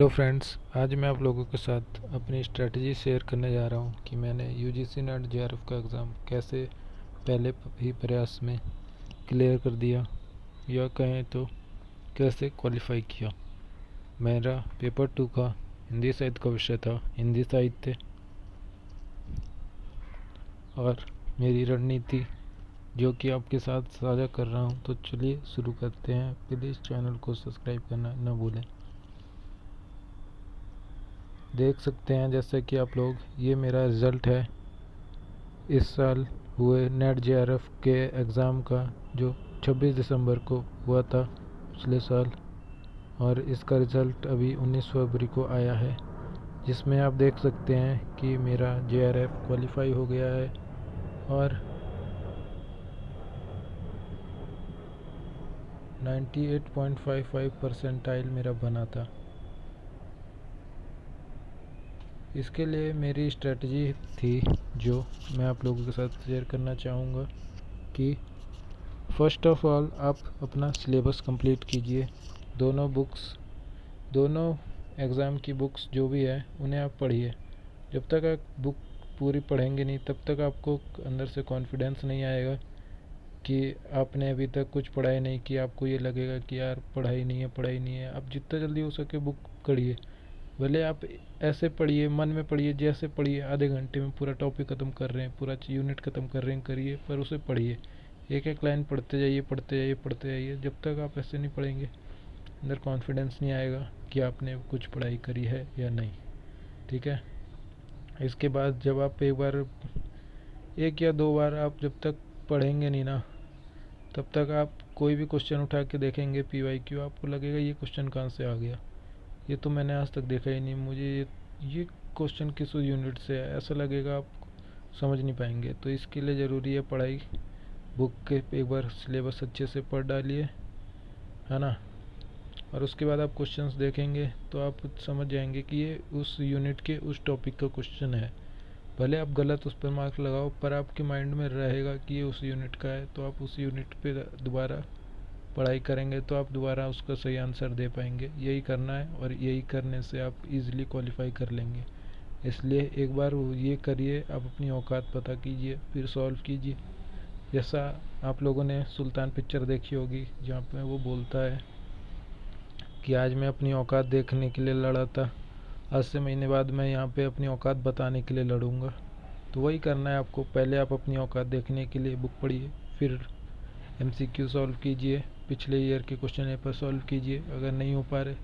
Hello friends, आज मैं आप लोगों के साथ अपनी स्ट्रेटजी शेयर करने जा रहा हूँ कि मैंने यूजीसी नेट जेआरएफ का एग्ज़ाम कैसे पहले ही प्रयास में क्लियर कर दिया, या कहें तो कैसे क्वालिफाई किया। मेरा पेपर 2 का हिंदी साहित्य का विषय था हिंदी साहित्य, और मेरी रणनीति जो कि आपके साथ साझा कर रहा हूँ। तो चलिए शुरू करते हैं। प्लीज़ चैनल को सब्सक्राइब करना न भूलें। देख सकते हैं जैसे कि आप लोग, ये मेरा रिज़ल्ट है इस साल हुए नेट जेआरएफ के एग्ज़ाम का, जो 26 दिसंबर को हुआ था पिछले साल, और इसका रिज़ल्ट अभी 19 फरवरी को आया है, जिसमें आप देख सकते हैं कि मेरा जेआरएफ क्वालिफाई हो गया है और 98.55 परसेंटाइल मेरा बना था। इसके लिए मेरी स्ट्रेटजी थी जो मैं आप लोगों के साथ शेयर करना चाहूँगा कि फर्स्ट ऑफ ऑल आप अपना सिलेबस कंप्लीट कीजिए। दोनों एग्ज़ाम की बुक्स जो भी है उन्हें आप पढ़िए। जब तक आप बुक पूरी पढ़ेंगे नहीं तब तक आपको अंदर से कॉन्फिडेंस नहीं आएगा कि आपने अभी तक कुछ पढ़ाई नहीं की। आपको ये लगेगा कि यार पढ़ाई नहीं है। आप जितना जल्दी हो सके बुक पढ़िए। भले आप ऐसे पढ़िए, मन में पढ़िए, जैसे पढ़िए, आधे घंटे में पूरा टॉपिक ख़त्म कर रहे हैं, पूरा यूनिट ख़त्म कर रहे हैं, करिए, पर उसे पढ़िए। एक एक लाइन पढ़ते जाइए। जब तक आप ऐसे नहीं पढ़ेंगे, अंदर कॉन्फिडेंस नहीं आएगा कि आपने कुछ पढ़ाई करी है या नहीं। ठीक है। इसके बाद जब आप एक या दो बार आप जब तक पढ़ेंगे नहीं ना, तब तक आप कोई भी क्वेश्चन उठा के देखेंगे PYQ, आपको लगेगा ये क्वेश्चन कहाँ से आ गया, ये तो मैंने आज तक देखा ही नहीं, मुझे ये क्वेश्चन किस यूनिट से है, ऐसा लगेगा, आप समझ नहीं पाएंगे। तो इसके लिए ज़रूरी है पढ़ाई। बुक के एक बार सिलेबस अच्छे से पढ़ डालिए, है ना, और उसके बाद आप क्वेश्चंस देखेंगे तो आप समझ जाएंगे कि ये उस यूनिट के उस टॉपिक का क्वेश्चन है। भले आप गलत उस पर मार्क लगाओ, पर आपके माइंड में रहेगा कि ये उस यूनिट का है, तो आप उस यूनिट पे दोबारा पढ़ाई करेंगे तो आप दोबारा उसका सही आंसर दे पाएंगे। यही करना है, और यही करने से आप इजीली क्वालिफाई कर लेंगे। इसलिए एक बार ये करिए, आप अपनी औकात पता कीजिए, फिर सॉल्व कीजिए। जैसा आप लोगों ने सुल्तान पिक्चर देखी होगी, जहाँ पे वो बोलता है कि आज मैं अपनी औकात देखने के लिए लड़ा था, आज से महीने बाद मैं यहाँ पे अपनी औकात बताने के लिए लड़ूंगा। तो वही करना है आपको। पहले आप अपनी औकात देखने के लिए बुक पढ़िए, फिर MCQ सॉल्व कीजिए, पिछले ईयर के क्वेश्चन पेपर सॉल्व कीजिए। अगर नहीं हो पा रहे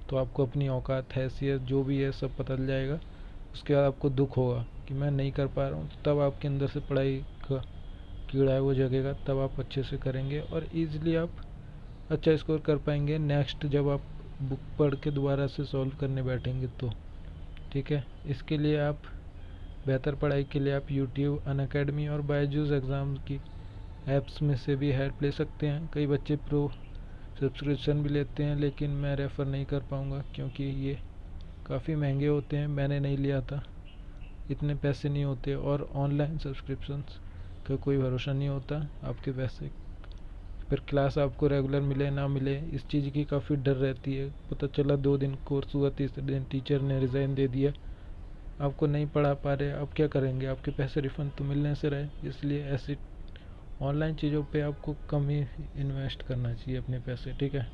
तो आपको अपनी औकात, हैसियत जो भी है सब पता चल जाएगा। उसके बाद आपको दुख होगा कि मैं नहीं कर पा रहा हूँ, तब आपके अंदर से पढ़ाई का कीड़ा है वो जगेगा, तब आप अच्छे से करेंगे और ईज़िली आप अच्छा स्कोर कर पाएंगे नेक्स्ट जब आप बुक पढ़ के दोबारा से सॉल्व करने बैठेंगे तो। ठीक है। इसके लिए आप बेहतर पढ़ाई के लिए आप यूट्यूब, अनअकैडमी और बायजूस एग्ज़ाम की ऐप्स में से भी हेल्प ले सकते हैं। कई बच्चे प्रो सब्सक्रिप्शन भी लेते हैं, लेकिन मैं रेफ़र नहीं कर पाऊँगा क्योंकि ये काफ़ी महंगे होते हैं। मैंने नहीं लिया था, इतने पैसे नहीं होते, और ऑनलाइन सब्सक्रिप्शंस का कोई भरोसा नहीं होता आपके पैसे, फिर क्लास आपको रेगुलर मिले ना मिले, इस चीज़ की काफ़ी डर रहती है। पता चला 2 दिन कोर्स हुआ, तीसरे दिन टीचर ने रिज़ाइन दे दिया, आपको नहीं पढ़ा पा रहे, आप क्या करेंगे? आपके पैसे रिफ़ंड तो मिलने से रहे। इसलिए ऐसी ऑनलाइन चीज़ों पे आपको कम ही इन्वेस्ट करना चाहिए अपने पैसे। ठीक है।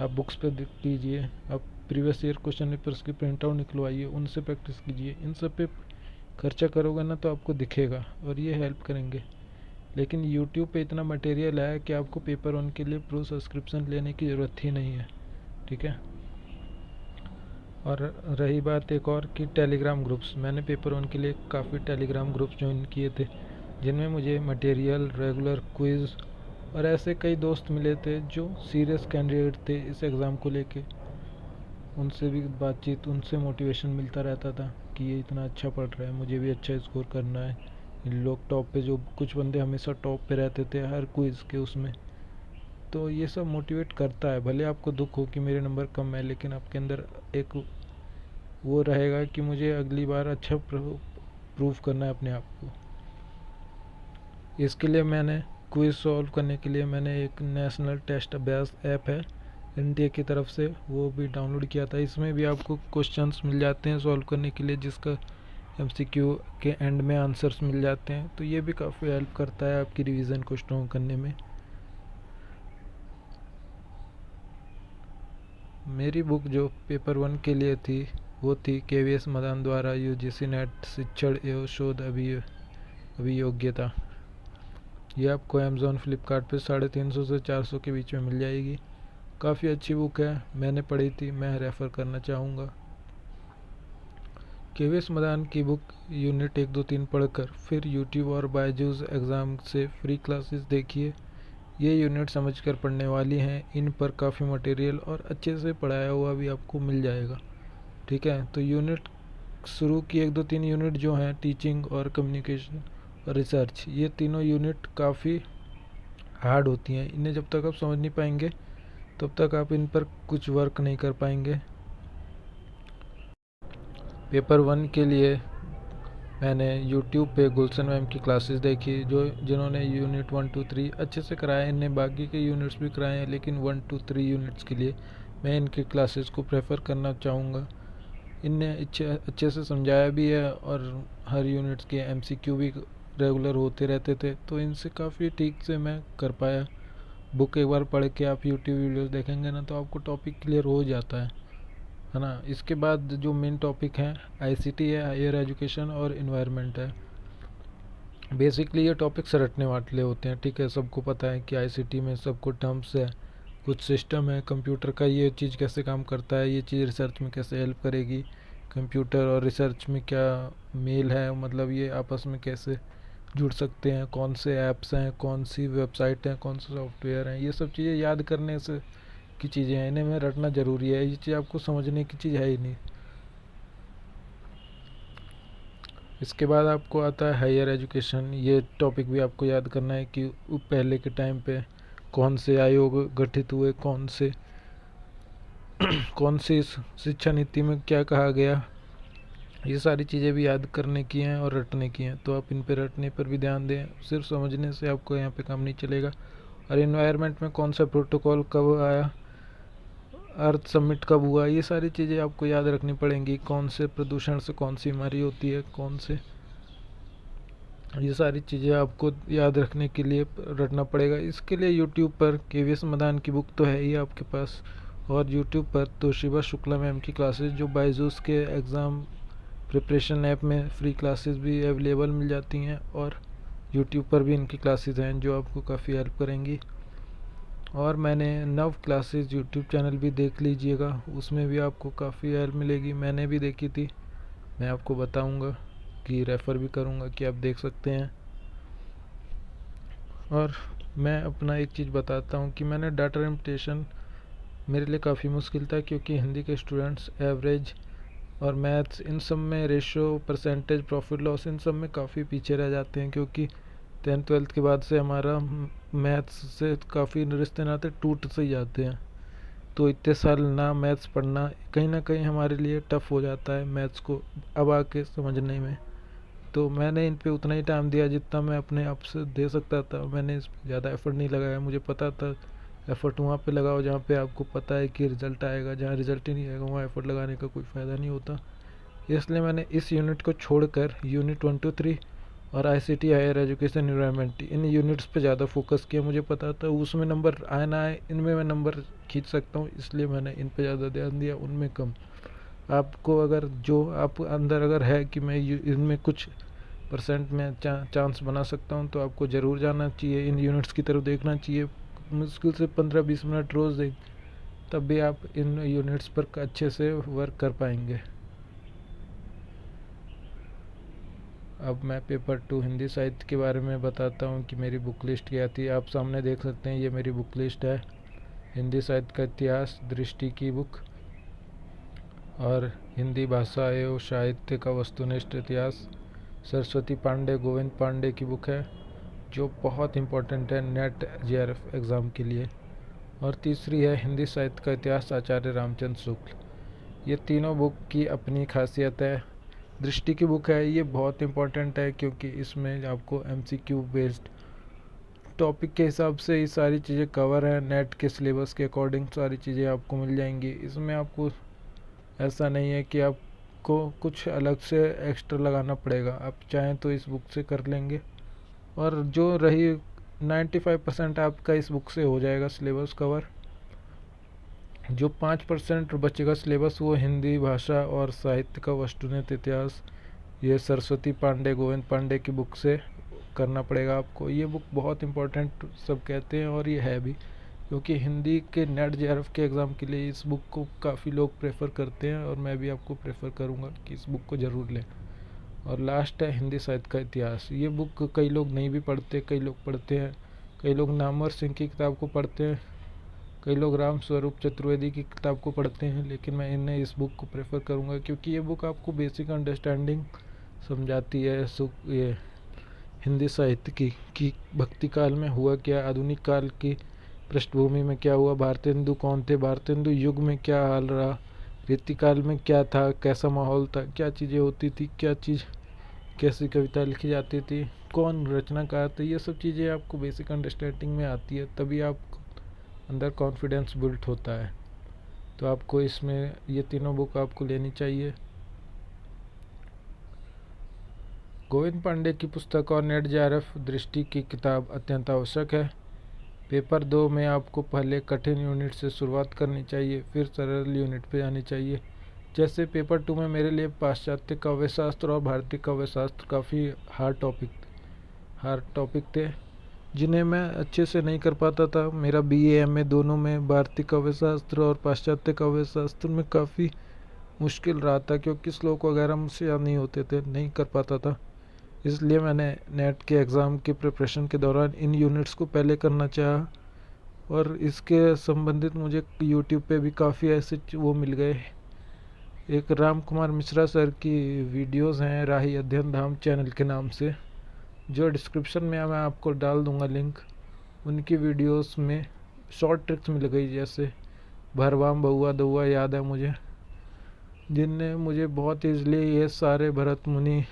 आप बुक्स पे कीजिए, आप प्रीवियस ईयर क्वेश्चन पेपर्स की प्रिंट आउट निकलवाइए, उनसे प्रैक्टिस कीजिए। इन सब पे खर्चा करोगे ना तो आपको दिखेगा और ये हेल्प करेंगे। लेकिन यूट्यूब पे इतना मटेरियल है कि आपको पेपर वन के लिए प्रो सब्सक्रिप्शन लेने की ज़रूरत ही नहीं है। ठीक है। और रही बात एक और कि टेलीग्राम ग्रुप्स, मैंने पेपर वन के लिए काफ़ी टेलीग्राम ग्रुप्स ज्वाइन किए थे, जिनमें मुझे मटेरियल, रेगुलर क्विज़ और ऐसे कई दोस्त मिले थे जो सीरियस कैंडिडेट थे इस एग्ज़ाम को लेके। उनसे भी बातचीत, उनसे मोटिवेशन मिलता रहता था कि ये इतना अच्छा पढ़ रहा है, मुझे भी अच्छा स्कोर करना है। इन लोग टॉप पे, जो कुछ बंदे हमेशा टॉप पे रहते थे हर क्विज़ के उसमें, तो ये सब मोटिवेट करता है। भले आपको दुख हो कि मेरे नंबर कम है, लेकिन आपके अंदर एक वो रहेगा कि मुझे अगली बार अच्छा प्रूव करना है अपने आप को। इसके लिए मैंने क्विज सॉल्व करने के लिए मैंने एक नेशनल टेस्ट अभ्यास ऐप है, एनटीए की तरफ से, वो भी डाउनलोड किया था। इसमें भी आपको क्वेश्चंस मिल जाते हैं सॉल्व करने के लिए, जिसका एमसीक्यू के एंड में आंसर्स मिल जाते हैं। तो ये भी काफ़ी हेल्प करता है आपकी रिवीजन को स्ट्रॉन्ग करने में। मेरी बुक जो पेपर 1 के लिए थी वो थी केवीएस मदान द्वारा यूजीसी नेट शिक्षण एवं शोध अभियोग्यता। ये आपको अमेज़ॉन फ्लिपकार्ट पे 350 से 400 के बीच में मिल जाएगी। काफ़ी अच्छी बुक है, मैंने पढ़ी थी, मैं रेफ़र करना चाहूँगा। केवीएस मदान की बुक यूनिट 1, 2, 3 पढ़कर फिर यूट्यूब और बायजूस एग्ज़ाम से फ्री क्लासेस देखिए। ये यूनिट समझकर पढ़ने वाली हैं, इन पर काफ़ी मटेरियल और अच्छे से पढ़ाया हुआ भी आपको मिल जाएगा। ठीक है, तो यूनिट शुरू की 1, 2, 3 यूनिट जो हैं टीचिंग और कम्युनिकेशन और रिसर्च, ये तीनों यूनिट काफ़ी हार्ड होती हैं। इन्हें जब तक आप समझ नहीं पाएंगे तब तक आप इन पर कुछ वर्क नहीं कर पाएंगे। पेपर 1 के लिए मैंने यूट्यूब पे गुलशन मैम की क्लासेस देखी, जिन्होंने यूनिट 1, 2, 3 अच्छे से कराए। इन्हें बाकी के यूनिट्स भी कराए हैं, लेकिन 1, 2, 3 यूनिट्स के लिए मैं इनकी क्लासेस को प्रेफर करना चाहूँगा। इनने अच्छे से समझाया भी है और हर यूनिट्स के एमसीक्यू भी रेगुलर होते रहते थे, तो इनसे काफ़ी ठीक से मैं कर पाया। बुक एक बार पढ़ के आप यूट्यूब वीडियोस देखेंगे ना, तो आपको टॉपिक क्लियर हो जाता है ना। इसके बाद जो मेन टॉपिक है आईसीटी है, हायर एजुकेशन और इन्वायरमेंट है। बेसिकली ये टॉपिक्स रटने वाले होते हैं, ठीक है। सबको पता है कि आईसीटी में सबको टर्म्स है, कुछ सिस्टम है कंप्यूटर का, ये चीज़ कैसे काम करता है, ये चीज़ रिसर्च में कैसे हेल्प करेगी, कंप्यूटर और रिसर्च में क्या मेल है, मतलब ये आपस में कैसे जुड़ सकते हैं, कौन से ऐप्स हैं, कौन सी वेबसाइट हैं, कौन से सॉफ्टवेयर हैं। ये सब चीज़ें याद करने से की चीज़ें हैं, इन्हें में रटना ज़रूरी है। ये चीज़ आपको समझने की चीज़ है ही नहीं। इसके बाद आपको आता है हायर एजुकेशन। ये टॉपिक भी आपको याद करना है कि पहले के टाइम पे कौन से आयोग गठित हुए, कौन सी शिक्षा नीति में क्या कहा गया। ये सारी चीज़ें भी याद करने की हैं और रटने की हैं, तो आप इन पे रटने पर भी ध्यान दें। सिर्फ समझने से आपको यहाँ पे काम नहीं चलेगा। और इन्वायरमेंट में कौन सा प्रोटोकॉल कब आया, अर्थ समिट कब हुआ, ये सारी चीज़ें आपको याद रखनी पड़ेंगी। कौन से प्रदूषण से कौन सी बीमारी होती है, कौन से, ये सारी चीज़ें आपको याद रखने के लिए रटना पड़ेगा। इसके लिए यूट्यूब पर केवीएस मदान की बुक तो है ही आपके पास, और यूट्यूब पर तोशिबा शुक्ला मैम की क्लासेस जो बायजूस के एग्ज़ाम प्रिपरेशन ऐप में फ्री क्लासेस भी अवेलेबल मिल जाती हैं, और यूट्यूब पर भी इनकी क्लासेस हैं जो आपको काफ़ी हेल्प करेंगी। और मैंने नव क्लासेस यूट्यूब चैनल भी देख लीजिएगा, उसमें भी आपको काफ़ी हेल्प मिलेगी। मैंने भी देखी थी, मैं आपको बताऊंगा कि रेफ़र भी करूंगा कि आप देख सकते हैं। और मैं अपना एक चीज़ बताता हूं कि मैंने डाटा इम्प्टेशन मेरे लिए काफ़ी मुश्किल था, क्योंकि हिंदी के स्टूडेंट्स एवरेज और मैथ्स, इन सब में रेशो, परसेंटेज, प्रॉफिट लॉस, इन सब में काफ़ी पीछे रह जाते हैं, क्योंकि 10th-12th के बाद से हमारा मैथ्स से काफ़ी रिश्ते नाते टूट से ही जाते हैं। तो इतने साल ना मैथ्स पढ़ना कहीं ना कहीं हमारे लिए टफ़ हो जाता है मैथ्स को अब आके समझने में। तो मैंने इन पे उतना ही टाइम दिया जितना मैं अपने आप से दे सकता था। मैंने इस पर ज़्यादा एफ़र्ट नहीं लगाया। मुझे पता था एफ़र्ट वहाँ पे लगाओ जहाँ पे आपको पता है कि रिज़ल्ट आएगा, जहाँ रिज़ल्ट ही नहीं आएगा वहाँ एफ़र्ट लगाने का कोई फ़ायदा नहीं होता। इसलिए मैंने इस यूनिट को छोड़कर यूनिट 1, 2, 3 और आईसीटी, हायर एजुकेशन, एनवायरनमेंट, इन यूनिट्स पे ज़्यादा फोकस किया। मुझे पता था उसमें नंबर आए ना आए, इनमें मैं नंबर खींच सकता हूँ, इसलिए मैंने इन पे ज़्यादा ध्यान दिया, उनमें कम। आपको अगर जो आप अंदर अगर है कि मैं इनमें कुछ परसेंट में चांस बना सकता हूँ, तो आपको ज़रूर जाना चाहिए, इन यूनिट्स की तरफ देखना चाहिए। मुश्किल से 15-20 मिनट रोज़ दें, तब भी आप इन यूनिट्स पर अच्छे से वर्क कर पाएंगे। अब मैं पेपर 2 हिंदी साहित्य के बारे में बताता हूँ कि मेरी बुक लिस्ट क्या थी। आप सामने देख सकते हैं, ये मेरी बुक लिस्ट है। हिंदी साहित्य का इतिहास, दृष्टि की बुक, और हिंदी भाषा एवं साहित्य का वस्तुनिष्ठ इतिहास, सरस्वती पांडे, गोविंद पांडे की बुक है, जो बहुत इम्पोर्टेंट है नेट जेआरएफ एग्ज़ाम के लिए। और तीसरी है हिंदी साहित्य का इतिहास, आचार्य रामचंद्र शुक्ल। ये तीनों बुक की अपनी खासियत है। दृष्टि की बुक है, ये बहुत इम्पोर्टेंट है, क्योंकि इसमें आपको एमसीक्यू बेस्ड टॉपिक के हिसाब से ही सारी चीज़ें कवर हैं, नेट के सिलेबस के अकॉर्डिंग सारी चीज़ें आपको मिल जाएंगी। इसमें आपको ऐसा नहीं है कि आपको कुछ अलग से एक्स्ट्रा लगाना पड़ेगा, आप चाहें तो इस बुक से कर लेंगे। और जो रही 95% आपका इस बुक से हो जाएगा सिलेबस कवर। जो 5% बचेगा सिलेबस वो हिंदी भाषा और साहित्य का वस्तुनिष्ठ इतिहास, ये सरस्वती पांडे गोविंद पांडे की बुक से करना पड़ेगा आपको। ये बुक बहुत इम्पोर्टेंट सब कहते हैं और ये है भी, क्योंकि हिंदी के नेट जेआरएफ के एग्ज़ाम के लिए इस बुक को काफ़ी लोग प्रेफर करते हैं और मैं भी आपको प्रेफर करूँगा कि इस बुक को ज़रूर लें। और लास्ट है हिंदी साहित्य का इतिहास। ये बुक कई लोग नहीं भी पढ़ते, कई लोग पढ़ते हैं। कई लोग नामवर सिंह की किताब को पढ़ते हैं, कई लोग राम स्वरूप चतुर्वेदी की किताब को पढ़ते हैं, लेकिन मैं इन्हें इस बुक को प्रेफर करूँगा क्योंकि ये बुक आपको बेसिक अंडरस्टैंडिंग समझाती है ये हिंदी साहित्य की कि भक्ति काल में हुआ क्या, आधुनिक काल की पृष्ठभूमि में क्या हुआ, भारतेंदु कौन थे, भारतेंदु युग में क्या हाल रहा, रीतिकाल में क्या था, कैसा माहौल था, क्या चीज़ें होती थी, क्या चीज़ कैसी कविता लिखी जाती थी, कौन रचनाकार थे। ये सब चीज़ें आपको बेसिक अंडरस्टैंडिंग में आती है, तभी आप अंदर कॉन्फिडेंस बिल्ट होता है। तो आपको इसमें ये तीनों बुक आपको लेनी चाहिए। गोविंद पांडे की पुस्तक और नेट जेआरएफ दृष्टि की किताब अत्यंत आवश्यक है। पेपर 2 में आपको पहले कठिन यूनिट से शुरुआत करनी चाहिए, फिर सरल यूनिट पे जानी चाहिए। जैसे पेपर 2 में मेरे लिए पाश्चात्य काव्यशास्त्र और भारतीय काव्यशास्त्र काफ़ी हार्ड टॉपिक थे, जिन्हें मैं अच्छे से नहीं कर पाता था। मेरा BA MA दोनों में भारतीय काव्यशास्त्र और पाश्चात्य काव्यशास्त्र में काफ़ी मुश्किल रहा था, क्योंकि श्लोक वगैरह मुझसे याद नहीं होते थे, नहीं कर पाता था। इसलिए मैंने नेट के एग्ज़ाम की प्रिपरेशन के दौरान इन यूनिट्स को पहले करना चाहा, और इसके संबंधित मुझे यूट्यूब पे भी काफ़ी ऐसे वो मिल गए। एक राम कुमार मिश्रा सर की वीडियोस हैं राही अध्ययन धाम चैनल के नाम से, जो डिस्क्रिप्शन में मैं आपको डाल दूंगा लिंक। उनकी वीडियोस में शॉर्ट ट्रिक्स मिल गई, जैसे भरवाम बहुआ दहुआ याद है मुझे, जिनने मुझे बहुत ईजिली ये सारे भरत मुनि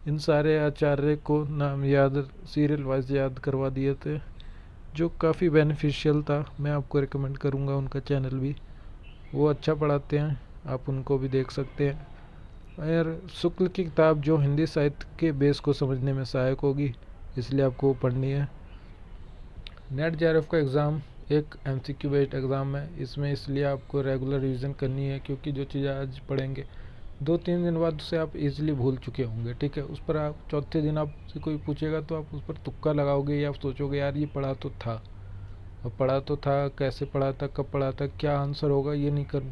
इन सारे आचार्य को नाम याद सीरियल वाइज याद करवा दिए थे, जो काफ़ी बेनिफिशियल था। मैं आपको रिकमेंड करूँगा उनका चैनल भी, वो अच्छा पढ़ाते हैं, आप उनको भी देख सकते हैं। और शुक्ल की किताब जो हिंदी साहित्य के बेस को समझने में सहायक होगी, इसलिए आपको वो पढ़नी है। नेट जेआरएफ का एग्ज़ाम एक MCQ बेस्ड एग्ज़ाम है, इसमें इसलिए आपको रेगुलर रिवीजन करनी है, क्योंकि जो चीज़ें आज पढ़ेंगे 2-3 दिन बाद उसे आप इजीली भूल चुके होंगे। ठीक है, उस पर आप चौथे दिन आपसे कोई पूछेगा तो आप उस पर तुक्का लगाओगे या आप सोचोगे यार ये पढ़ा तो था, अब पढ़ा तो था, कैसे पढ़ा था, कब पढ़ा था, क्या आंसर होगा, ये नहीं कर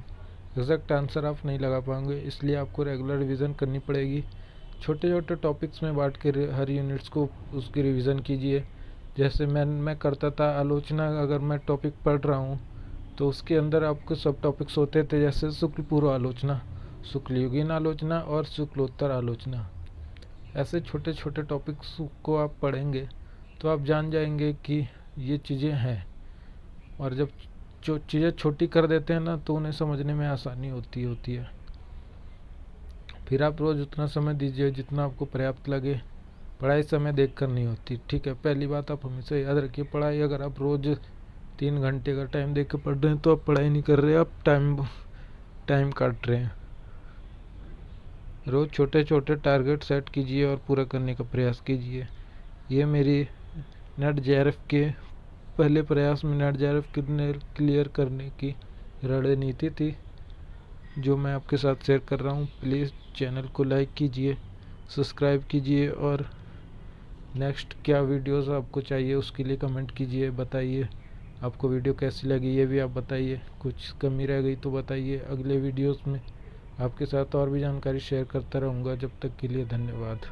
एग्जैक्ट आंसर आप नहीं लगा पाएंगे। इसलिए आपको रेगुलर रिवीजन करनी पड़ेगी। छोटे छोटे टॉपिक्स में बांट के हर यूनिट्स को उसकी रिवीजन कीजिए। जैसे मैं करता था आलोचना, अगर मैं टॉपिक पढ़ रहा हूँ तो उसके अंदर आपको सब टॉपिक्स होते थे, जैसे शुक्ल पूर्व आलोचना, शुक्लयुगीन आलोचना और शुक्लोत्तर आलोचना। ऐसे छोटे छोटे टॉपिक्स को आप पढ़ेंगे तो आप जान जाएंगे कि ये चीज़ें हैं, और जब जो चीज़ें छोटी कर देते हैं ना तो उन्हें समझने में आसानी होती है। फिर आप रोज़ उतना समय दीजिए जितना आपको पर्याप्त लगे। पढ़ाई समय देख कर नहीं होती। ठीक है, पहली बात आप हमेशा याद रखिए, पढ़ाई अगर आप रोज़ 3 घंटे का टाइम देख कर पढ़ रहे हैं तो आप पढ़ाई नहीं कर रहे, आप टाइम काट रहे हैं। रोज़ छोटे छोटे टारगेट सेट कीजिए और पूरा करने का प्रयास कीजिए। ये मेरी नेट जेआरएफ के पहले प्रयास में नेट जेआरएफ क्लियर करने की रणनीति थी, जो मैं आपके साथ शेयर कर रहा हूँ। प्लीज़ चैनल को लाइक कीजिए, सब्सक्राइब कीजिए, और नेक्स्ट क्या वीडियोस आपको चाहिए उसके लिए कमेंट कीजिए, बताइए आपको वीडियो कैसी लगी, ये भी आप बताइए। कुछ कमी रह गई तो बताइए, अगले वीडियोस में आपके साथ और भी जानकारी शेयर करता रहूँगा। जब तक के लिए धन्यवाद।